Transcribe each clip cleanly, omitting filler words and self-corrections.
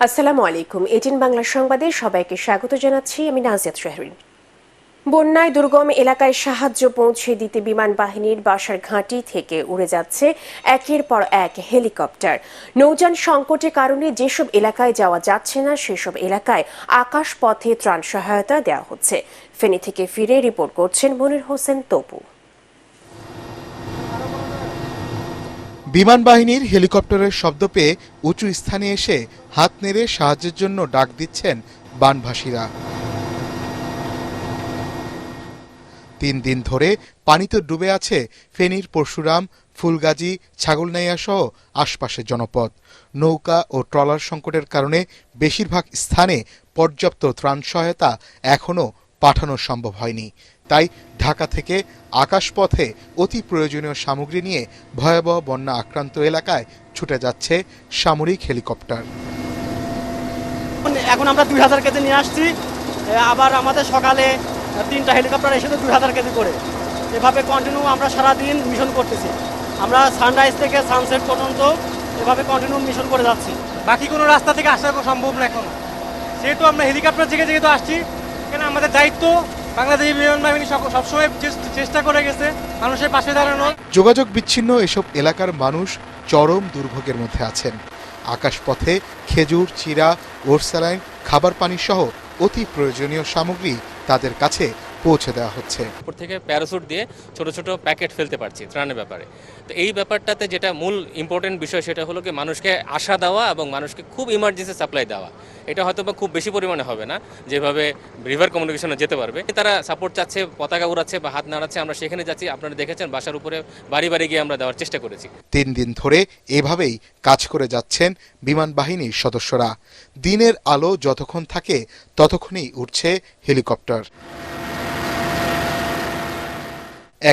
আসসালামু আলাইকুম। এটিএন বাংলা সংবাদে সবাইকে স্বাগত জানাচ্ছি। আমি নাজিয়াত শাহরিন। বন্যায় দুর্গম এলাকায় সাহায্য পৌঁছে দিতে বিমান বাহিনীর বাসার ঘাঁটি থেকে উড়ে যাচ্ছে একের পর এক হেলিকপ্টার। নৌযান সংকটের কারণে যেসব এলাকায় যাওয়া যাচ্ছে না সেসব এলাকায় আকাশ পথে ত্রাণ সহায়তা দেওয়া হচ্ছে। ফেনী থেকে ফিরে রিপোর্ট করছেন মনির হোসেন তপু। বিমান বাহিনীর হেলিকপ্টারের শব্দ পেয়ে উঁচু স্থানে এসে হাত নেড়ে সাহায্যের জন্য ডাক দিচ্ছেন বানভাসীরা। 3 দিন ধরে পানিতে ডুবে আছে ফেনীর পরশুরাম, ফুলগাজী, ছাগলনাইয়া সহ আশপাশের জনপদ। নৌকা ও ট্রলার সংকটের কারণে বেশিরভাগ স্থানে পর্যাপ্ত ত্রাণ সহায়তা এখনও পাঠানো সম্ভব হয়নি। তাই ঢাকা থেকে আকাশপথে অতি প্রয়োজনীয় সামগ্রী নিয়ে ভয়াবহ বন্যা আক্রান্ত এলাকায় ছুটে যাচ্ছে সামরিক হেলিকপ্টার। এখন আমরা 2000 কেজি নিয়ে আসছি, আবার আমাদের সকালে 3টা হেলিকপ্টার এসেছে 2000 কেজি করে। এভাবে কন্টিনিউ আমরা সারাদিন মিশন করতেছি। আমরা সানরাইজ থেকে সানসেট পর্যন্ত এভাবে কন্টিনিউ মিশন করে যাচ্ছি। বাকি কোনো রাস্তা থেকে আসা সম্ভব না এখন, যেহেতু আমরা হেলিকপ্টার থেকে যেহেতু আসছি, এখানে আমাদের দায়িত্ব বাংলাদেশ বিমান বাহিনী সবসময় চেষ্টা করে গেছে মানুষের পাশে দাঁড়ানো। যোগাযোগ বিচ্ছিন্ন এসব এলাকার মানুষ চরম দুর্ভোগের মধ্যে আছেন। আকাশপথে খেজুর, চিরা, ওরসালাইন, খাবার পানি সহ অতি প্রয়োজনীয় সামগ্রী তাদের কাছে পৌঁছে দেওয়া হচ্ছে। উপর থেকে প্যারাসুট দিয়ে ছোট ছোট প্যাকেট ফেলতে পারছি ত্রাণের ব্যাপারে। তো এই ব্যাপারটাতে যেটা মূল ইম্পর্টেন্ট বিষয় সেটা হলো কি মানুষকে আশা দেওয়া এবং মানুষকে খুব ইমার্জেন্সি সাপ্লাই দেওয়া। এটা হয়তো বা খুব বেশি পরিমাণে হবে না, যেভাবে রিভার কমিউনিকেশনে যেতে পারবে। তারা সাপোর্ট চাচ্ছে, পতাকা উড়াচ্ছে বা হাত নাড়াচ্ছে, আমরা সেখানে যাচ্ছি। আপনারা দেখেছেন বাসার উপরে বাড়ি বাড়ি গিয়ে আমরা দেওয়ার চেষ্টা করেছি। 3 দিন ধরে এভাবেই কাজ করে যাচ্ছেন বিমান বাহিনীর সদস্যরা। দিনের আলো যতক্ষণ থাকে ততক্ষণই উঠছে হেলিকপ্টার।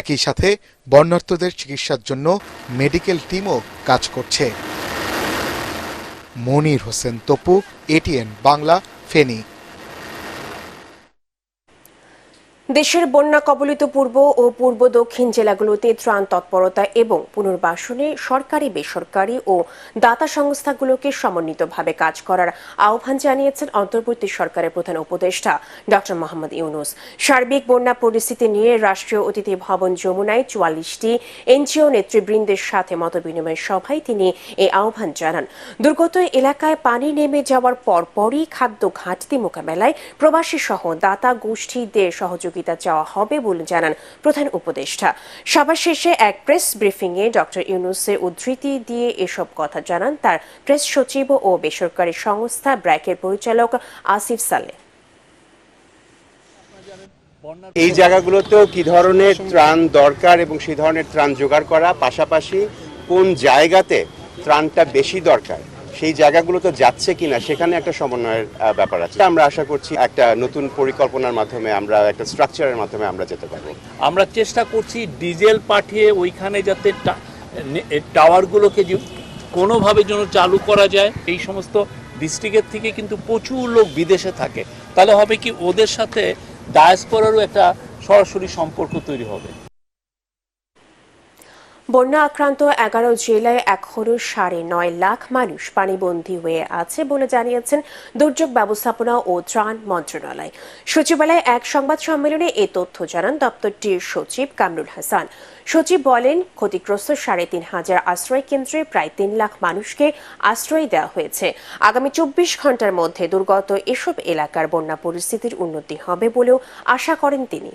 একই সাথে বন্যার্তদের চিকিৎসার জন্য মেডিকেল টিমও কাজ করছে। মনির হোসেন তপু, এটিএন বাংলা, ফেনী। দেশের বন্যা কবলিত পূর্ব ও পূর্ব দক্ষিণ জেলাগুলোতে ত্রাণ তৎপরতা এবং পুনর্বাসনে সরকারি, বেসরকারি ও দাতা সংস্থাগুলোকে সমন্বিতভাবে কাজ করার আহ্বান জানিয়েছেন অন্তর্বর্তী সরকারের প্রধান উপদেষ্টা ডক্টর মোহাম্মদ ইউনূস। সার্বিক বন্যা পরিস্থিতি নিয়ে রাষ্ট্রীয় অতিথি ভবন যমুনায় 44টি এনজিও নেতৃবৃন্দের সাথে মতবিনিময় সভায় তিনি এই আহ্বান জানান। দুর্গত এলাকায় পানি নেমে যাওয়ার পরপরই খাদ্য ঘাটতি মোকাবেলায় প্রবাসী সহ দাতা গোষ্ঠীদের সহযোগিতা চাওয়া হবে বলে জানান প্রধান উপদেষ্টা। সভা শেষে এক প্রেস ব্রিফিংয়ে ডক্টর ইউনূসের উদ্ধৃতি দিয়ে এসব কথা জানান তার প্রেস সচিব ও বেসরকারি সংস্থা ব্র্যাকের পরিচালক আসিফ সালেহ। এই জায়গাগুলোতেও কি ধরনের ত্রাণ দরকার এবং সেই ধরনের ত্রাণ জোগাড় করা, পাশাপাশি কোন জায়গাতে ত্রাণটা বেশি দরকার সেই জায়গাগুলোতে যাচ্ছে কিনা সেখানে একটা সমন্বয়ের ব্যাপার আছে। আমরা আশা করছি একটা নতুন পরিকল্পনার মাধ্যমে, আমরা একটা স্ট্রাকচারের মাধ্যমে আমরা যেতে পারবো। আমরা চেষ্টা করছি ডিজেল পাঠিয়ে ওইখানে যাতে টাওয়ারগুলোকে কোনোভাবে যেন চালু করা যায়। এই সমস্ত ডিস্ট্রিক্টের থেকে কিন্তু প্রচুর লোক বিদেশে থাকে, তাহলে হবে কি ওদের সাথে ডায়াসপোরারও একটা সরাসরি সম্পর্ক তৈরি হবে। বন্যা আক্রান্ত 11 জেলায় এখনো 9.5 লাখ মানুষ পানিবন্দী হয়ে আছে বলে জানিয়েছেন দুর্যোগ ব্যবস্থাপনা ও ত্রাণ মন্ত্রণালয়। সচিবালয়ে এক সংবাদ সম্মেলনে এ তথ্য জানান দপ্তরটির সচিব কামরুল হাসান। সচিব বলেন, ক্ষতিগ্রস্ত 3,500 আশ্রয় কেন্দ্রে প্রায় 3 লাখ মানুষকে আশ্রয় দেওয়া হয়েছে। আগামী 24 ঘন্টার মধ্যে দুর্গত এসব এলাকার বন্যা পরিস্থিতির উন্নতি হবে বলেও আশা করেন তিনি।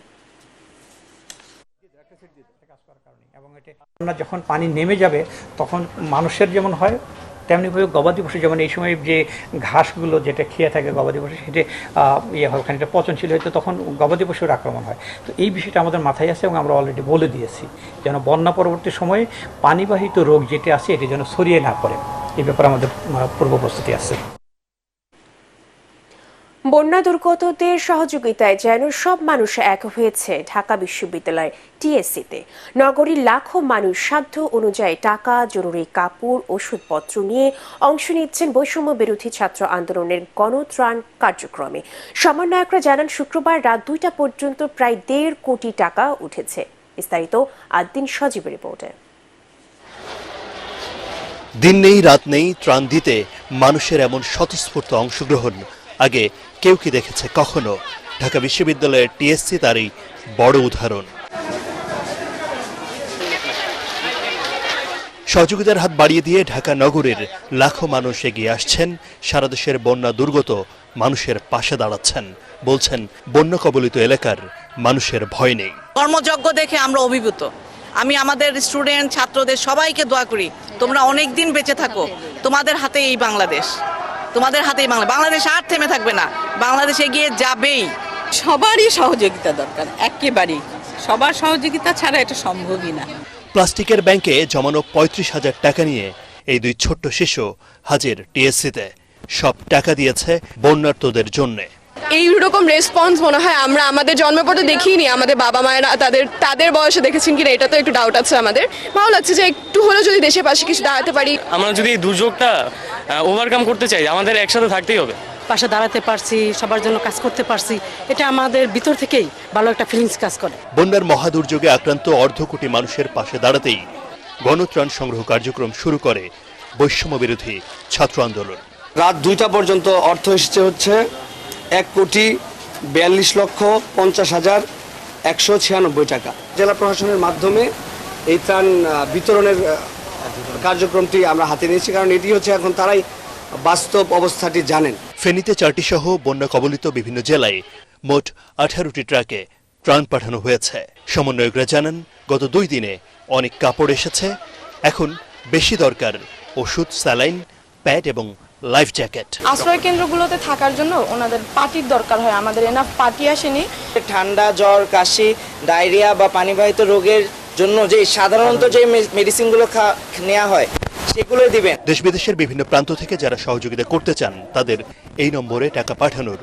যখন পানি নেমে যাবে তখন মানুষের যেমন হয় তেমনিভাবে গবাদি পশু, যেমন এই সময় যে ঘাসগুলো যেটা খেয়ে থাকে গবাদি পশু, সেটা হয় খানিকটা পচনশীল হয়তো, তখন গবাদি পশুর আক্রমণ হয়। তো এই বিষয়টা আমাদের মাথায় আছে এবং আমরা অলরেডি বলে দিয়েছি যেন বন্যা পরবর্তী সময়ে পানিবাহিত রোগ যেটা আছে এটি যেন ছড়িয়ে না পড়ে। এই ব্যাপারে আমাদের পূর্ব প্রস্তুতি আছে। বন্যা দুর্গতদের সহযোগিতায় যেন সব মানুষ এক হয়েছে ঢাকা বিশ্ববিদ্যালয় টিএসসিতে। নগরীর লাখো মানুষ সাধ্য অনুযায়ী টাকা, জরুরি কাপড়, ওষুধপত্র নিয়ে অংশ নিচ্ছেন বৈষম্য বিরোধী ছাত্র আন্দোলনের গণত্রাণ কার্যক্রমে। সমন্বয়করা জানান, শুক্রবার রাত 2টা পর্যন্ত প্রায় 1.5 কোটি টাকা উঠেছে। বিস্তারিত আদ্দিন সজীবের রিপোর্টে। দিন নেই রাত নেই ত্রাণ দিতে মানুষের এমন স্বতঃস্ফূর্ত অংশগ্রহণ আগে কেউ কি দেখেছে কখনো? ঢাকা বিশ্ববিদ্যালয়ের টিএসসি তারই বড় উদাহরণ। সহযোগিতার হাত বাড়িয়ে দিয়ে ঢাকা নগরের লাখো মানুষ এগিয়ে আসছেন, সারা দেশের বন্যা দুর্গত মানুষের পাশে দাঁড়াচ্ছেন, বলছেন বন্যা কবলিত এলাকার মানুষের ভয় নেই। কর্মযজ্ঞ দেখে আমরা অভিভূত। আমি আমাদের স্টুডেন্ট ছাত্রদের সবাইকে দোয়া করি, তোমরা অনেক দিন বেঁচে থাকো, তোমাদের হাতে এই বাংলাদেশ, তোমাদের হাতেই বাংলাদেশ আর থেমে থাকবে না, বাংলাদেশ এগিয়ে যাবেই। সবারই সহযোগিতা দরকার, একেবারেই সবার সহযোগিতা ছাড়া এটা সম্ভবই না। প্লাস্টিকের ব্যাংকে জমানো ৩৫,০০০ টাকা নিয়ে এই দুই ছোট্ট শিশু হাজির টিএসসিতে। সব টাকা দিয়েছে বন্যার্তদের জন্য। এইরকম রেসপন্স মনে হয় আমরা আমাদের জন্মের পর তো দেখিনি, আমাদের বাবা মায়েরা তাদের বয়সে দেখেছেন কিনা এটা তো একটু ডাউট আছে আমাদের। ভালো লাগছে যে একটু হলেও যদি দেশের পাশে কিছু দাঁড়াতে পারি। আমরা যদি এই দুর্যোগটা ওভারকাম করতে চাই, আমাদের একসাথে থাকতেই হবে। পাশে দাঁড়াতে পারছি, সবার জন্য কাজ করতে পারছি, এটা আমাদের ভিতর থেকেই ভালো একটা ফিলিংস কাজ করে। বন্যার মহাদুর্যোগে আক্রান্ত অর্ধকোটি মানুষের পাশে দাঁড়াতেই গণত্রাণ সংগ্রহ কার্যক্রম শুরু করে বৈষম্য বিরোধী ছাত্র আন্দোলন। রাত 2টা পর্যন্ত অর্থ এসেছে হচ্ছে 1,42,50,196 টাকা। জেলা প্রশাসনের মাধ্যমে এই ত্রাণ বিতরণের কার্যক্রমটি আমরা হাতে নিয়েছি, কারণ এটি হচ্ছে এখন তারাই বাস্তব অবস্থাটি জানেন। ফেনীতে 4টি সহ বন্যা কবলিত বিভিন্ন জেলায় মোট 18টি ট্রাকে ত্রাণ পাঠানো হয়েছে। সমন্বয়করা জানান, গত 2 দিনে অনেক কাপড় এসেছে, এখন বেশি দরকার ওষুধ, স্যালাইন, প্যাড এবং লাইফ জ্যাকেট। আশ্রয় কেন্দ্রগুলোতে থাকার জন্য ওনাদের পার্টির দরকার হয়, আমাদের এনাফ পার্টি আসেনি। ঠান্ডা, জ্বর, কাশি, ডায়রিয়া বা পানিবাহিত রোগের জন্য যে সাধারণত যে মেডিসিনগুলো নেওয়া হয় সেগুলো দিবেন। দেশ বিদেশের বিভিন্ন প্রান্ত থেকে যারা সহযোগিতা করতে চান তাদের এই নম্বরে টাকা পাঠানোর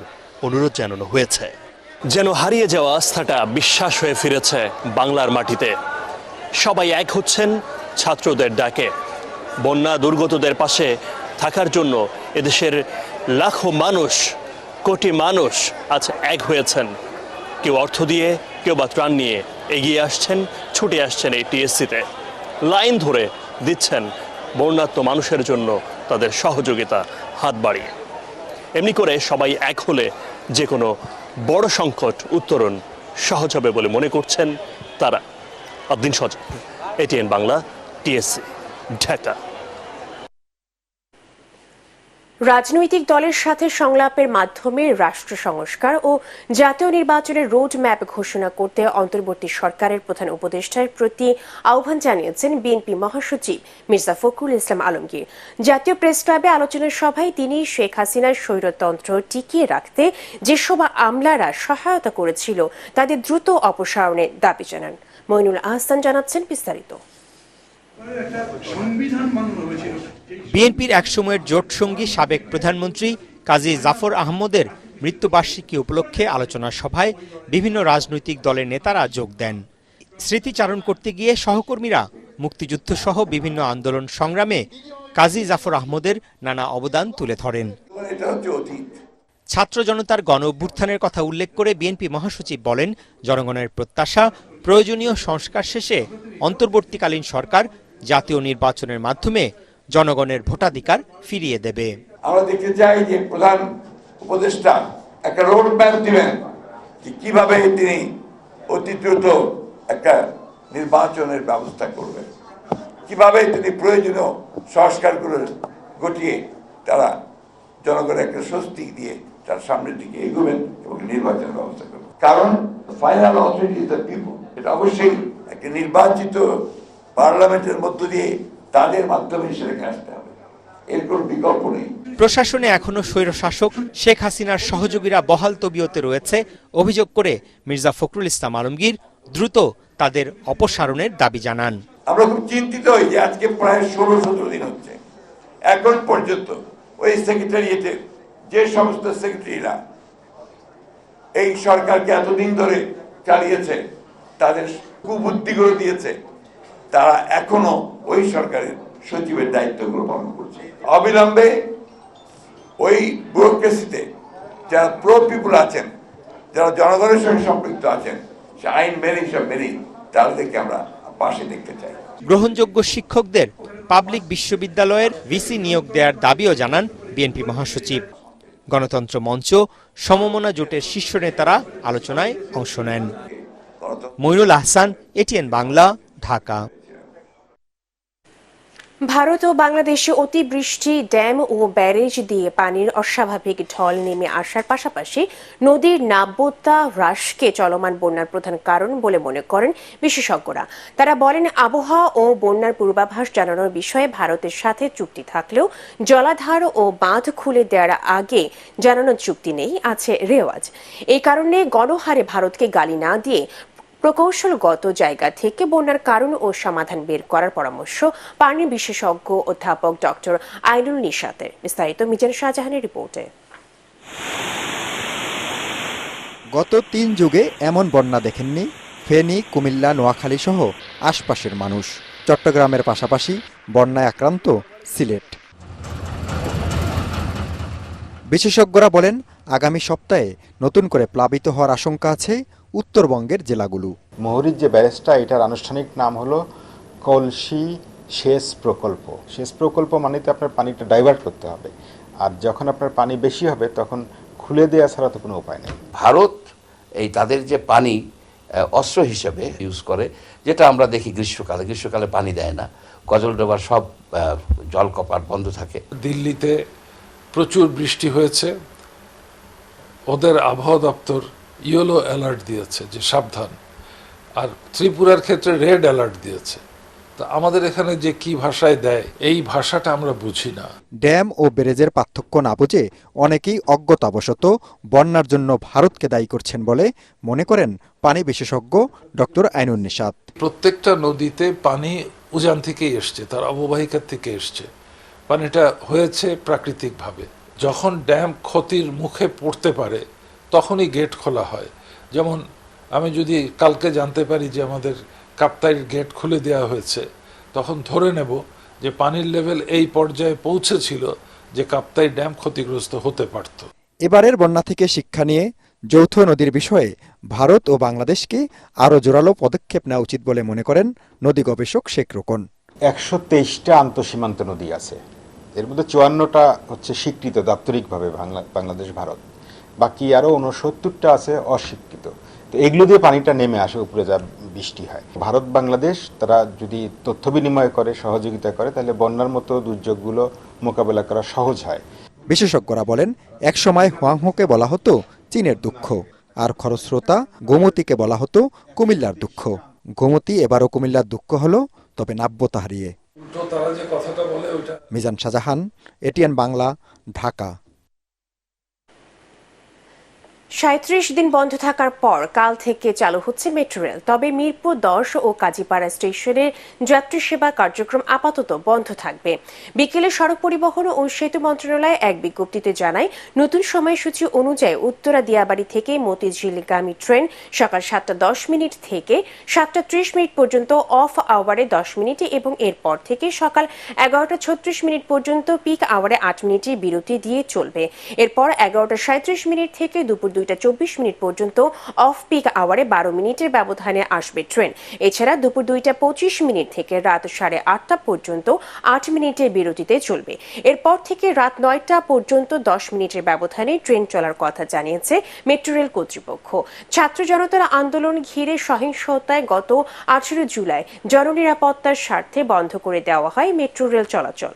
অনুরোধ জানানো হয়েছে। যেন হারিয়ে যাওয়া আস্থাটা বিশ্বাস হয়ে ফিরেছে বাংলার মাটিতে। সবাই এক হচ্ছেন ছাত্রদের ডাকে। বন্যা দুর্গতদের পাশে থাকার জন্য এদেশের লাখো মানুষ, কোটি মানুষ আজ এক হয়েছেন। কেউ অর্থ দিয়ে, কেউ বা ত্রাণ নিয়ে এগিয়ে আসছেন, ছুটে আসছেন এই টিএসসিতে। লাইন ধরে দিচ্ছেন বন্যার্ত মানুষের জন্য তাদের সহযোগিতা হাত বাড়িয়ে। এমনি করে সবাই এক হলে যে কোনো বড় সংকট উত্তরণ সহজ হবে বলে মনে করছেন তারা। আব্দিন সজীব, এটিএন বাংলা, টিএসসি, ঢাকা। রাজনৈতিক দলের সাথে সংলাপের মাধ্যমে রাষ্ট্র সংস্কার ও জাতীয় নির্বাচনের রোড ম্যাপ ঘোষণা করতে অন্তর্বর্তী সরকারের প্রধান উপদেষ্টার প্রতি আহ্বান জানিয়েছেন বিএনপি মহাসচিব মির্জা ফখরুল ইসলাম আলমগীর। জাতীয় প্রেস ক্লাবে আলোচনা সভায় তিনি শেখ হাসিনার স্বৈরতন্ত্র টিকিয়ে রাখতে যেসব আমলারা সহায়তা করেছিল তাদের দ্রুত অপসারণের দাবি জানান। মইনুল আহসান জানাচ্ছেন বিস্তারিত। বিএনপির একসময়ের জোটসঙ্গী সাবেক প্রধানমন্ত্রী কাজী জাফর আহমদের মৃত্যুবার্ষিকী উপলক্ষে আলোচনা সভায় বিভিন্ন রাজনৈতিক দলের নেতারা যোগ দেন। স্মৃতিচারণ করতে গিয়ে সহকর্মীরা মুক্তিযুদ্ধ সহ বিভিন্ন আন্দোলন সংগ্রামে কাজী জাফর আহমদের নানা অবদান তুলে ধরেন। ছাত্র জনতার গণ অভ্যুত্থানের কথা উল্লেখ করে বিএনপি মহাসচিব বলেন, জনগণের প্রত্যাশা প্রয়োজনীয় সংস্কার শেষে অন্তর্বর্তীকালীন সরকার জাতীয় নির্বাচনের মাধ্যমে জনগণের ভোটাধিকার ফিরিয়ে দেবে। আমরা দেখতে চাই যে প্রধান উপদেষ্টা একটা রোড ম্যাপ দিবেন যে কিভাবে তিনি অতি দ্রুত একটা নির্বাচনের ব্যবস্থা করবেন, কিভাবে তিনি প্রয়োজনীয় সংস্কারগুলো ঘটিয়ে তারা জনগণের একটা স্বস্তি দিয়ে তার সামনের দিকে এগোবেন এবং নির্বাচনের ব্যবস্থা করবেন। কারণ final authority is the people. এটা অবশ্যই একটা নির্বাচিত পার্লামেন্টের মধ্য দিয়ে তাদের মাধ্যমে সেখানে আসতে হবে, এর কোনো বিকল্প নেই। প্রশাসনে এখনো স্বৈরশাসক শেখ হাসিনার সহযোগীরা বহাল তবিয়তে রয়েছে অভিযোগ করে মির্জা ফখরুল ইসলাম আলমগীর দ্রুত তাদের অপসারণের দাবি জানান। আমরা খুব চিন্তিত হই যে আজকে প্রায় 16-17 দিন হচ্ছে, এখন পর্যন্ত ওই সেক্রেটারিয়েটের যে সমস্ত সেক্রেটারিরা এই সরকারকে এতদিন ধরে চালিয়েছে, তাদের কুবুদ্ধিগুলো দিয়েছে, তারা এখনো ওই সরকারের সচিবের দায়িত্বগুলো পালন করছে। অবিলম্বে ওই ব্যুরোক্রেসিতে যারা প্রো পিপুল আছেন, যারা জনগণের সঙ্গে সম্পৃক্ত আছেন, সে আইন মেনেই সব মেনেই তাদেরকে আমরা পাশে দেখতে চাই। গ্রহণযোগ্য শিক্ষকদের পাবলিক বিশ্ববিদ্যালয়ের ভিসি নিয়োগ দেওয়ার দাবিও জানান বিএনপি মহাসচিব। গণতন্ত্র মঞ্চ, সমমনা জোটের শীর্ষ নেতারা আলোচনায় অংশ নেন। মইনুল আহসান, এটিএন বাংলা, ঢাকা। ভারত ও বাংলাদেশে অতিবৃষ্টি, ড্যাম ও ব্যারেজ দিয়ে পানির অস্বাভাবিক ঢল নেমে আসার পাশাপাশি নদীর নাব্যতা হ্রাসকে চলমান বন্যার প্রধান কারণ বলে মনে করেন বিশেষজ্ঞরা। তারা বলেন, আবহাওয়া ও বন্যার পূর্বাভাস জানানোর বিষয়ে ভারতের সাথে চুক্তি থাকলেও জলাধার ও বাঁধ খুলে দেওয়ার আগে জানানোর চুক্তি নেই, আছে রেওয়াজ। এই কারণে গণহারে ভারতকে গালি না দিয়ে প্রকৌশলগত জায়গা থেকে বন্যার কারণ ও সমাধান বের করার পরামর্শ পানি বিশেষজ্ঞ অধ্যাপক ডক্টর আইনুল নিশাতের। বিস্তারিত মিজান শাহজাহানের রিপোর্টে। গত ৩ যুগে এমন বন্যা দেখেননি ফেনী, কুমিল্লা, নোয়াখালী সহ আশপাশের মানুষ। চট্টগ্রামের পাশাপাশি বন্যায় আক্রান্ত সিলেট। বিশেষজ্ঞরা বলেন, আগামী সপ্তাহে নতুন করে প্লাবিত হওয়ার আশঙ্কা আছে উত্তরবঙ্গের জেলাগুলো। মহুরীর যে ব্যারেজটা, এটার আনুষ্ঠানিক নাম হলো কলসি সেচ প্রকল্প। সেচ প্রকল্প মানে তো আপনার পানিটা ডাইভার্ট করতে হবে, আর যখন আপনার পানি বেশি হবে তখন খুলে দেওয়া ছাড়া তো কোনো উপায় নেই। ভারত এই তাদের যে পানি অস্ত্র হিসেবে ইউজ করে, যেটা আমরা দেখি গ্রীষ্মকালে পানি দেয় না, গজলডোবার সব জলকপাট বন্ধ থাকে। দিল্লিতে প্রচুর বৃষ্টি হয়েছে, ওদের আবহাওয়া দপ্তর ইয়েলো অ্যালার্ট দিয়েছে যে সাবধান, আর ত্রিপুরার ক্ষেত্রে রেড অ্যালার্ট দিয়েছে। তা আমাদের এখানে যে কি ভাষায় দেয়, এই ভাষাটা আমরা বুঝি না। ড্যাম ও ব্যারেজের পার্থক্য না বুঝে অনেকেই অজ্ঞতাবশত বন্যার জন্য ভারতকে দায়ী করছেন বলে মনে করেন পানি বিশেষজ্ঞ ডক্টর আইনুল নিশাত। প্রত্যেকটা নদীতে পানি উজান থেকেই এসছে, তার অববাহিকার থেকে এসছে। পানিটা হয়েছে প্রাকৃতিকভাবে। যখন ড্যাম ক্ষতির মুখে পড়তে পারে তখনই গেট খোলা হয়। যেমন আমি যদি কালকে জানতে পারি যে আমাদের কাপ্তাইয়ের গেট খুলে দেওয়া হয়েছে, তখন ধরে নেব যে পানির লেভেল এই পর্যায়ে পৌঁছেছিল যে কাপ্তাই ড্যাম ক্ষতিগ্রস্ত হতে পারত। এবারের বন্যা থেকে শিক্ষা নিয়ে যৌথ নদীর বিষয়ে ভারত ও বাংলাদেশকে আরও জোরালো পদক্ষেপ নেওয়া উচিত বলে মনে করেন নদী গবেষক শেখ রোকন। 123টা আন্তঃসীমান্ত নদী আছে, এর মধ্যে 54টা হচ্ছে স্বীকৃত দাপ্তরিকভাবে বাংলাদেশ ভারত, বাকি আরও 69টা আছে অস্বীকৃত। তো এগুলো দিয়ে পানিটা নেমে আসে, উপরে যা বৃষ্টি হয়। ভারত বাংলাদেশ তারা যদি তথ্য বিনিময় করে, সহযোগিতা করে, তাহলে বন্যার মতো দুর্যোগগুলো মোকাবেলা করা সহজ হয়। বিশেষজ্ঞরা বলেন, একসময় হুয়াংহোকে বলা হতো চীনের দুঃখ, আর খরস্রোতা গোমতীকে বলা হতো কুমিল্লার দুঃখ। গোমতী এবারও কুমিল্লার দুঃখ হলো, তবে নাব্যতা হারিয়ে। মিজান শাহজাহান, এটিএন বাংলা, ঢাকা। ৩৭ দিন বন্ধ থাকার পর কাল থেকে চালু হচ্ছে মেট্রো রেল। তবে মিরপুর 10 ও কাজীপাড়া স্টেশনের যাত্রী সেবা কার্যক্রম আপাতত বন্ধ থাকবে। বিকেলে সড়ক পরিবহন ও সেতু মন্ত্রণালয় এক বিজ্ঞপ্তিতে জানায়, নতুন সময়সূচি অনুযায়ী উত্তরা দিয়াবাড়ি থেকে মতিঝিলগামী ট্রেন সকাল 7:10 থেকে 7:30 পর্যন্ত অফ আওয়ারে 10 মিনিট এবং এরপর থেকে সকাল 11:36 পর্যন্ত পিক আওয়ারে 8 মিনিটের বিরতি দিয়ে চলবে। এরপর 11:37 থেকে দুপুর 2:24 পর্যন্ত অফ পিক আওয়ারে 12 মিনিটের ব্যবধানে আসবে ট্রেন। এছাড়া দুপুর 2:25 থেকে রাত 8:30 পর্যন্ত 8 মিনিটের বিরতিতে চলবে। এরপর থেকে রাত 9টা পর্যন্ত 10 মিনিটের ব্যবধানে ট্রেন চলার কথা জানিয়েছে মেট্রো রেল কর্তৃপক্ষ। ছাত্র জনতার আন্দোলন ঘিরে সহিংসতায় গত 18 জুলাই জননিরাপত্তার স্বার্থে বন্ধ করে দেওয়া হয় মেট্রো রেল চলাচল।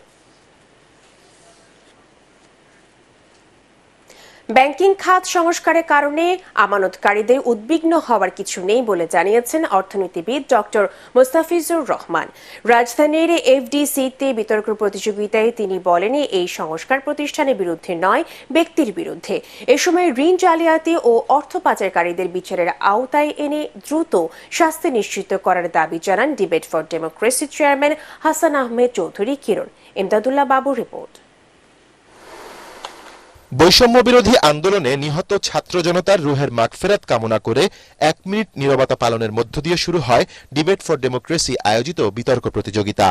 ব্যাংকিং খাত সংস্কারের কারণে আমানতকারীদের উদ্বিগ্ন হওয়ার কিছু নেই বলে জানিয়েছেন অর্থনীতিবিদ ডক্টর মোস্তাফিজুর রহমান। রাজধানীর এফডিসিতে বিতর্ক প্রতিযোগিতায় তিনি বলেন, এই সংস্কার প্রতিষ্ঠানের বিরুদ্ধে নয়, ব্যক্তির বিরুদ্ধে। এ সময় ঋণ জালিয়াতি ও অর্থ পাচারকারীদের বিচারের আওতায় এনে দ্রুত শাস্তি নিশ্চিত করার দাবি জানান debate for democracy chairman Hasan Ahmed Chowdhury Kiron. Imdadullah বাবুর রিপোর্ট। বৈষম্য বিরোধী আন্দোলনে নিহত ছাত্র জনতার রুহের মাগফিরাত কামনা করে 1 মিনিট নীরবতা পালনের মধ্য দিয়ে শুরু হয় ডিবেট ফর ডেমোক্রেসি আয়োজিত বিতর্ক প্রতিযোগিতা।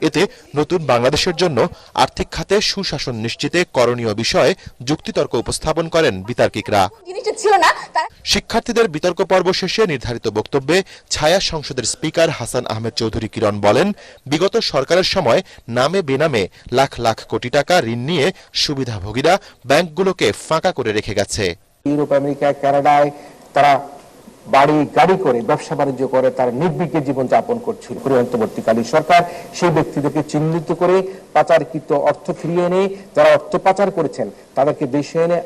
এতে নতুন বাংলাদেশের জন্য আর্থিক খাতে সুশাসন নিশ্চিতে করণীয় বিষয়ে যুক্তিতর্ক উপস্থাপন করেন বিতার্কিকরা। শিক্ষার্থীদের বিতর্ক পর্ব শেষে নির্ধারিত বক্তব্যে ছায়া সংসদের স্পিকার হাসান আহমেদ চৌধুরী কিরণ বলেন, বিগত সরকারের সময় নামে বেনামে লাখ লাখ কোটি টাকা ঋণ নিয়ে সুবিধাভোগীরা ব্যাংকগুলোকে ফাঁকা করে রেখে গেছে। ইউরোপ, আমেরিকা, কানাডায় তারা বাড়ি গাড়ি করে ব্যবসা বাণিজ্য করে তারা নির্বিঘ্নে জীবন যাপন করছিল। অন্তর্বর্তীকালীন সরকার সেই ব্যক্তিদেরকে চিহ্নিত করে পাচারকৃত অর্থ ফিরিয়ে এনে যারা অর্থ পাচার করেছেন তাদেরকে দেশে এনে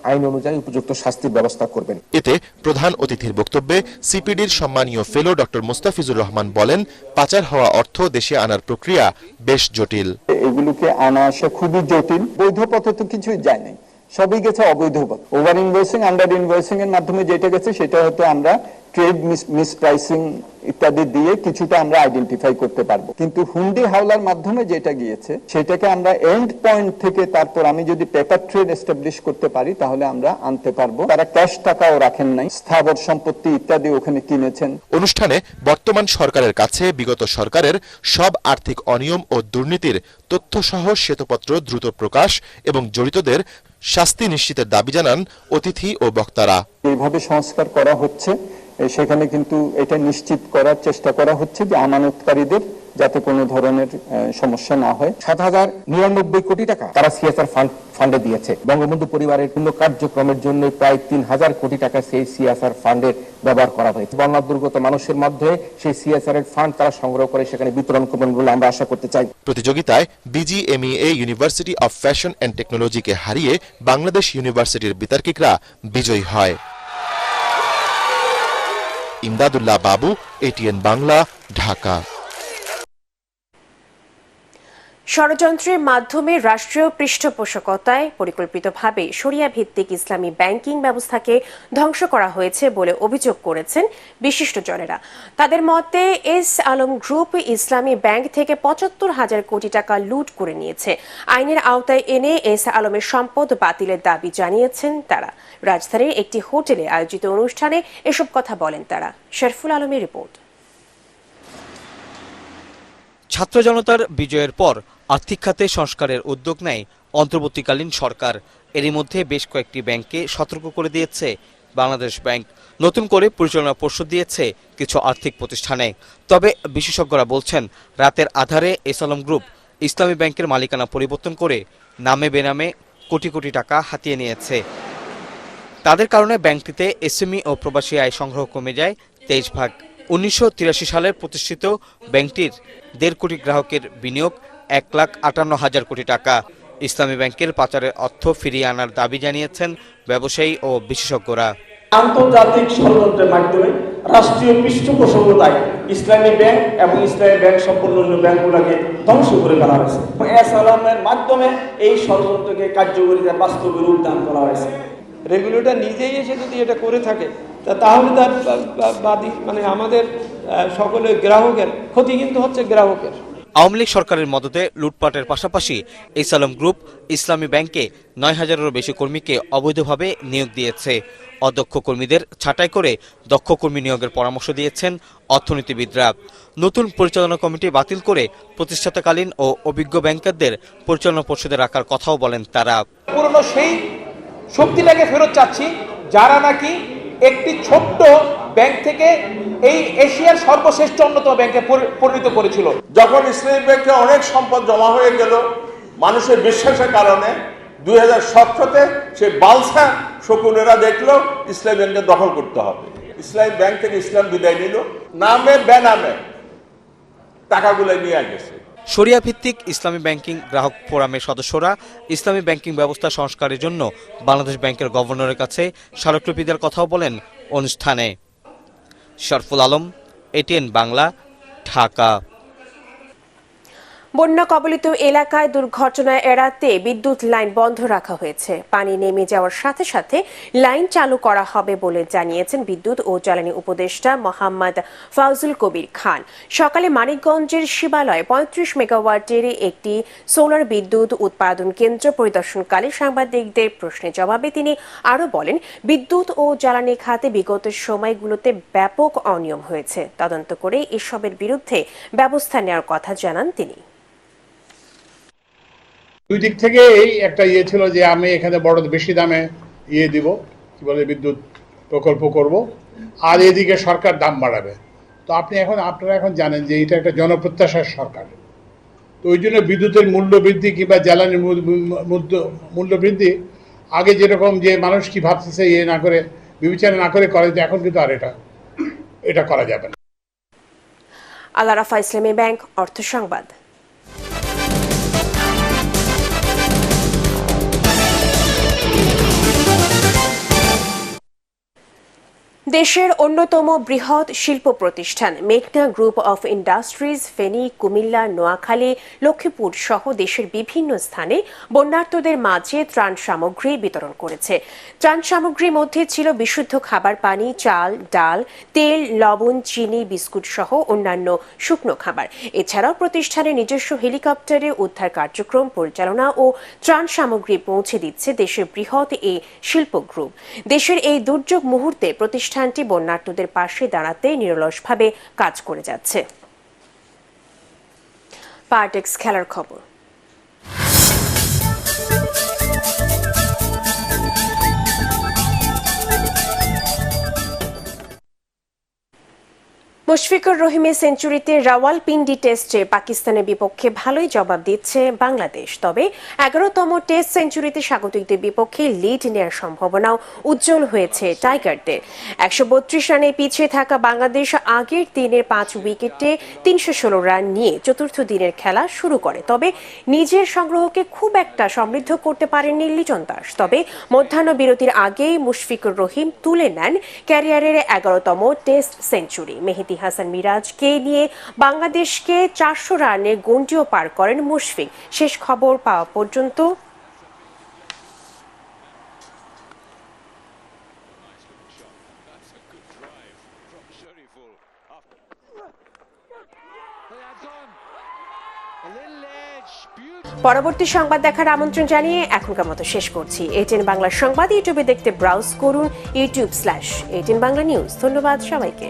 আইন অনুযায়ী উপযুক্ত শাস্তির ব্যবস্থা করবেন। এতে প্রধান অতিথির বক্তব্যে সিপিডির সম্মানীয় ফেলো ডক্টর মোস্তাফিজুর রহমান বলেন, পাচার হওয়া অর্থ দেশে আনার প্রক্রিয়া বেশ জটিল। এগুলোকে আনা আসা খুবই জটিল। বৈধ পথে তো কিছুই যায় নাই, সবই গেছে অবৈধ পথ। ওভার ইনভয়েসিং, আন্ডার ইনভয়েসিং এর মাধ্যমে যেটা গেছে সেটা হয়তো আমরা ট্রেড মিসপ্রাইসিং ইত্যাদি দিয়ে কিছুটা আমরা আইডেন্টিফাই করতে পারবো, কিন্তু হুন্ডি হাওলার মাধ্যমে যেটা গিয়েছে সেটাকে আমরা এন্ড পয়েন্ট থেকে তারপর আমি যদি পেপার ট্রেড এস্টাবলিশ করতে পারি তাহলে আমরা আনতে পারবো। তারা ক্যাশ টাকাও রাখেন নাই, স্থাবর সম্পত্তি ইত্যাদি ওখানে কিনেছেন। অনুষ্ঠানে বর্তমান সরকারের কাছে বিগত সরকারের সব আর্থিক অনিয়ম ও দুর্নীতির তথ্যসহ শ্বেতপত্র দ্রুত প্রকাশ এবং জড়িতদের শাস্তি নিশ্চিতের দাবি জানান অতিথি ও বক্তারা। এইভাবে সংস্কার করা হচ্ছে, সেখানে কিন্তু এটা নিশ্চিত করার চেষ্টা করা হচ্ছে যে আমানতকারীদের যাতে কোনো ধরনের সমস্যা না হয়। 7,099 কোটি টাকা তারা সিএসআর ফান্ডে দিয়েছে। বঙ্গবন্ধু পরিবারের পূর্ণ কার্যক্রমের জন্য প্রায় 3,000 কোটি টাকা সেই সিএসআর ফান্ডের ব্যবহার করা হয়েছে। বন্যা দুর্গত মানুষের মধ্যে সেই সিএসআর এর ফান্ড তারা সংগ্রহ করে সেখানে বিতরণ করবেন বলে আমরা আশা করতে চাই। প্রতিযোগিতায় BGMEA university of fashion and টেকনোলজিকে হারিয়ে বাংলাদেশ ইউনিভার্সিটির বিতার্কিকরা বিজয়ী হয়। ইমদাদুল্লাহ বাবু, এটিএন বাংলা, ঢাকা। ষড়যন্ত্রের মাধ্যমে রাষ্ট্রীয় পৃষ্ঠপোষকতায় পরিকল্পিতভাবে শরিয়া ভিত্তিক ইসলামী ব্যাংকিং ব্যবস্থাকে ধ্বংস করা হয়েছে বলে অভিযোগ করেছেন বিশিষ্টজনেরা। তাদের মতে এস আলম গ্রুপ ইসলামী ব্যাংক থেকে ৭৫,০০০ কোটি টাকা লুট করে নিয়েছে। আইনের আওতায় এনে এস আলমের সম্পদ বাতিলের দাবি জানিয়েছেন তারা। রাজধানীর একটি হোটেলে আয়োজিত অনুষ্ঠানে এসব কথা বলেন তারা। শরফুল আলমের রিপোর্ট। ছাত্র জনতার বিজয়ের পর আর্থিক খাতে সংস্কারের উদ্যোগ নেয় অন্তর্বর্তীকালীন সরকার। এরই মধ্যে বেশ কয়েকটি ব্যাংককে সতর্ক করে দিয়েছে বাংলাদেশ ব্যাংক। নতুন করে পরিচালনা পর্ষদ দিয়েছে কিছু আর্থিক প্রতিষ্ঠানে। তবে বিশেষজ্ঞরা বলছেন, রাতের আধারে এস আলম গ্রুপ ইসলামী ব্যাংকের মালিকানা পরিবর্তন করে নামে বেনামে কোটি কোটি টাকা হাতিয়ে নিয়েছে। তাদের কারণে ব্যাংকটিতে এসএমই ও প্রবাসী আয় সংগ্রহ কমে যায় 23%। 1983 সালে প্রতিষ্ঠিত ব্যাংকটির 1.5 কোটি গ্রাহকের বিনিয়োগ 1,58,000 কোটি টাকা। ইসলামী ব্যাংকের পাচারের অর্থ ফিরিয়ে আনার দাবি জানিয়েছেন ব্যবসায়ী ও বিশেষজ্ঞরা। আন্তর্জাতিক ষড়যন্ত্রের মাধ্যমে রাষ্ট্রীয় পৃষ্ঠপোষকতায় ইসলামী ব্যাংক এবং ইসলামী ব্যাংক সম্পন্ন অন্য ব্যাংকগুলোকে ধ্বংস করে ফেলা হয়েছে। এস আলমের মাধ্যমে এই ষড়যন্ত্রকে কার্যকরিতার বাস্তবে রূপদান করা হয়েছে। রেগুলেটর নিজেই এসে যদি এটা করে থাকে তাহলে তার মানে আমাদের সকলের গ্রাহকের ক্ষতি কিন্তু হচ্ছে গ্রাহকের। আওয়ামী লীগ সরকারের মদতে লুটপাটের পাশাপাশি এস আলম গ্রুপ ইসলামী ব্যাংকে 9,000-এরও বেশি কর্মীকে অবৈধভাবে নিয়োগ দিয়েছে। অদক্ষ কর্মীদের ছাঁটাই করে দক্ষ কর্মী নিয়োগের পরামর্শ দিয়েছেন অর্থনীতিবিদরা। নতুন পরিচালনা কমিটি বাতিল করে প্রতিষ্ঠাতাকালীন ও অভিজ্ঞ ব্যাংকারদের পরিচালনা পর্ষদে রাখার কথাও বলেন তারা। পুরনো সেই শক্তিটাকে ফেরত চাচ্ছি, যারা নাকি একটি ছোট্ট ব্যাংক থেকে এই এশিয়ার সর্বশ্রেষ্ঠ অন্যতম ব্যাংকে পরিণত করেছিল। যখন ইসলামী ব্যাংকে অনেক সম্পদ জমা হয়ে গেল মানুষের বিশ্বাসের কারণে, 2017-তে সেই বালসা শকুনেরা দেখলো ইসলামী ব্যাংকে দখল করতে হবে। ইসলামী ব্যাংক থেকে ইসলাম বিদায় নিল, নামে বেনামে টাকাগুলো নিয়ে গেছে। শরিয়া ভিত্তিক ইসলামী ব্যাংকিং গ্রাহক ফোরামের সদস্যরা ইসলামী ব্যাংকিং ব্যবস্থা সংস্কারের জন্য বাংলাদেশ ব্যাংকের গভর্নরের কাছে স্মারকলিপি দেওয়ার কথাও বলেন অনুষ্ঠানে। শরফুল আলম, এটিএন বাংলা, ঢাকা। বন্যা কবলিত এলাকায় দুর্ঘটনা এড়াতে বিদ্যুৎ লাইন বন্ধ রাখা হয়েছে। পানি নেমে যাওয়ার সাথে সাথে লাইন চালু করা হবে বলে জানিয়েছেন বিদ্যুৎ ও জ্বালানি উপদেষ্টা মোহাম্মদ ফাউজুল কবির খান। সকালে মানিকগঞ্জের শিবালয়ে ৩৫ মেগাওয়াটের একটি সোলার বিদ্যুৎ উৎপাদন কেন্দ্র পরিদর্শনকালে সাংবাদিকদের প্রশ্নের জবাবে তিনি আরও বলেন, বিদ্যুৎ ও জ্বালানি খাতে বিগত সময়গুলোতে ব্যাপক অনিয়ম হয়েছে। তদন্ত করে এসবের বিরুদ্ধে ব্যবস্থা নেওয়ার কথা জানান তিনি। দুই দিক থেকে এই একটা ছিল যে আমি এখানে বড় বেশি দামে দিব, কি বলে, বিদ্যুৎ প্রকল্প করব, আর এদিকে সরকার দাম বাড়াবে। তো আপনারা এখন জানেন যে এটা একটা জনপ্রত্যাশার সরকার। তো ওই জন্য বিদ্যুতের মূল্য বৃদ্ধি কিংবা জ্বালানির মূল্য বৃদ্ধি আগে যেরকম যে মানুষ কি ভাবতেছে না করে বিবেচনা না করে করে, এখন কিন্তু আর এটা করা যাবে না। আল আরাফা ইসলামী ব্যাংক, অর্থ সংবাদ। দেশের অন্যতম বৃহৎ শিল্প প্রতিষ্ঠান মেঘনা group of industries Feni, Comilla, Noakhali, Lakshmipur সহ দেশের বিভিন্ন স্থানে বন্যার্তদের মাঝে ত্রাণ সামগ্রী বিতরণ করেছে। ত্রাণ সামগ্রীর মধ্যে ছিল বিশুদ্ধ খাবার পানি, চাল, ডাল, তেল, লবণ, চিনি, বিস্কুট সহ অন্যান্য শুকনো খাবার। এছাড়াও প্রতিষ্ঠানের নিজস্ব হেলিকপ্টারে উদ্ধার কার্যক্রম পরিচালনা ও ত্রাণ সামগ্রী পৌঁছে দিচ্ছে দেশের বৃহৎ এই শিল্প গ্রুপ। দেশের এই দুর্যোগ মুহূর্তে প্রতিষ্ঠানটি বন্যার্তদের পাশে দাঁড়াতে নিরলসভাবে কাজ করে যাচ্ছে। পার্টেক্স খেলার খবর। মুশফিকুর রহিমের সেঞ্চুরিতে রাওয়ালপিন্ডি টেস্টে পাকিস্তানের বিপক্ষে ভালোই জবাব দিচ্ছে বাংলাদেশ। তবে ১১তম টেস্ট সেঞ্চুরিতে স্বাগতিকদের বিপক্ষে লিড নেওয়ার সম্ভাবনাও উজ্জ্বল হয়েছে টাইগারদের। ১৩২ রানে পিছিয়ে থাকা বাংলাদেশ আগের দিনের ৫ উইকেটে ৩১৬ রান নিয়ে চতুর্থ দিনের খেলা শুরু করে। তবে নিজের সংগ্রহকে খুব একটা সমৃদ্ধ করতে পারেননি লিটন দাস। তবে মধ্যাহ্ন বিরতির আগেই মুশফিকুর রহিম তুলে নেন ক্যারিয়ারের ১১তম টেস্ট সেঞ্চুরি। মেহেদী হাসান মিরাজকে নিয়ে বাংলাদেশকে ৪০০ রানের গণ্ডিও পার করেন মুশফিক। শেষ খবর পাওয়া পর্যন্ত পরবর্তী সংবাদ দেখার আমন্ত্রণ জানিয়ে এখনকার মতো শেষ করছি। এটিএন বাংলা সংবাদ ইউটিউবে দেখতে ব্রাউজ করুন youtube/ATN বাংলা নিউজ। ধন্যবাদ সবাইকে।